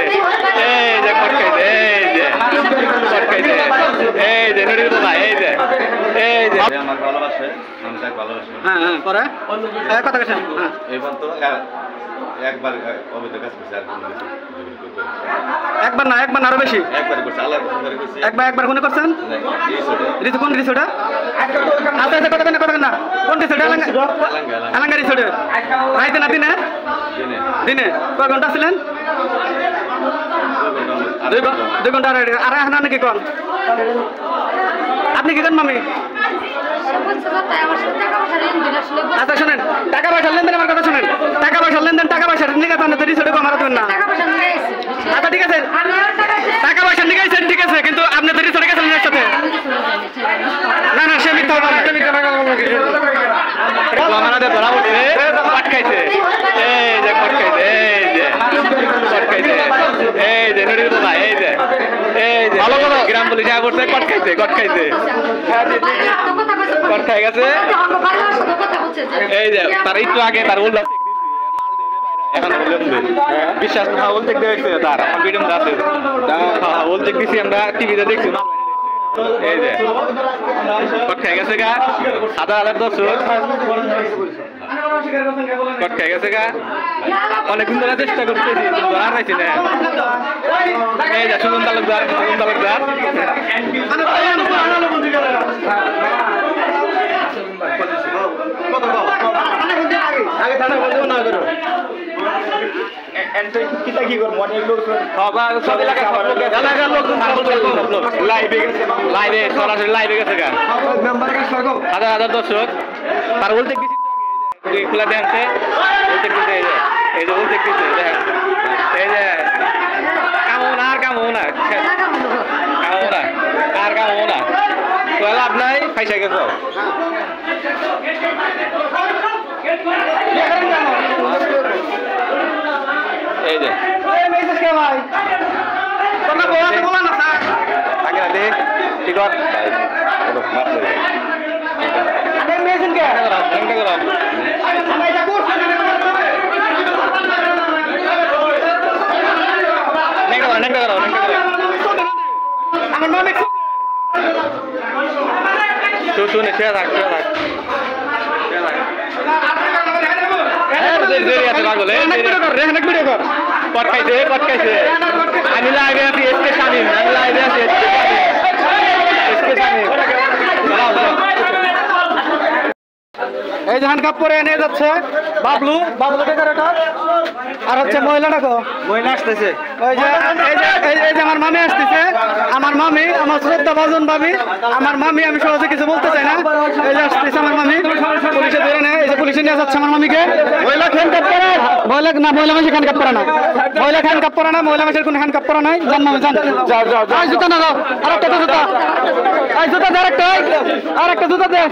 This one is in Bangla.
এই যে কট খাইছে এই যে নুরি তো ভাই এই যে আমার ভালোবাসে আমি তাকে ভালোবাসি। হ্যাঁ হ্যাঁ পরে কথা কেছেন হ্যাঁ এবার তো একবার অবৈধ কাজ করছে আর একবার না আরো বেশি একবার করছে আল্লাহ করে করছে একবার কোনে করছেন এই ছোটে রিসু কোন রিসুটা আচ্ছা কথা না কোন রিসুটা আলাঙ্গা রিসুটা রাইতে না দিনে দিনে কয় ঘন্টা ছিলেন 2 ঘন্টা আর এখন নাকি কোন আপনি কি করেন মামি আচ্ছা শোনেন টাকা পয়সা লেনদেন আমার কথা শোনেন টাকা পয়সা লেনদেন টাকা পয়সা নিয়ে গেছেন তো রিসোর্টে আমার দেবেন না আচ্ছা ঠিক আছে টাকা পয়সা নিয়ে গেছেন ঠিক আছে কিন্তু আপনি তো রিসোর্টে গেছেন এর সাথে না সে মিথ্যা বলবে সে মিথ্যা আমাদের ধরা পড়ছে কট খাইছে এই যে কট খাইছে এই যে নুরি তো ভাই এই যে ভালো ভালো গ্রাম পুলিশ আয়া পড়ছে কট খাইছে কট খাই গেছে এই যে তার একটু আগে তার উল্লা এখন বিশ্বাস না বলতে দেখছে তার আমার ভিডিও আছে বলতে দিছি আমরা টিভিতে দেখছি এই যে কট খাই গেছে গা হাজার দর্শক কট খাই গেছে গা অনেকদিন ধরে চেষ্টা করতেছি কিন্তু আর পাইছি না এই যে সুজন তালুকদার আগে থানা বলতে না করো কি করবো লাইভে গেছে গা হাজার দর্শক তার বলতে খোলা দেখছে এই যে বলতে এই যে কামো না লাভ নাই ফাইসা গেছ এই যে ঠিক আছে শুনে সে থাক কট খাইছে আমি লাইভে আছি এসকে শামিম এই যে হ্যান্ডকাপ পরে এনে যাচ্ছে বাবলু আর হচ্ছে মহিলা আসতেছে ওই যে এই যে আমার মামি আসতেছে আমার শ্রদ্ধা ভাজন ভাবি আমার মামি আমি সহজে কিছু বলতে চাই না এই যে আসতেছে আমার মামি পুলিশে ধরে নেয় এই যে পুলিশে নিয়ে যাচ্ছে আমার মামিকে মহিলা হ্যান্ডকাপ পরে মহিলা মাসে হ্যান্ডকাপ পরে না মহিলা মাসের কোনো হ্যান্ডকাপ পরা নাই জান মামি জান যাও জুতা না দাও আরেকটা জুতা জুতা আরেকটা জুতা দে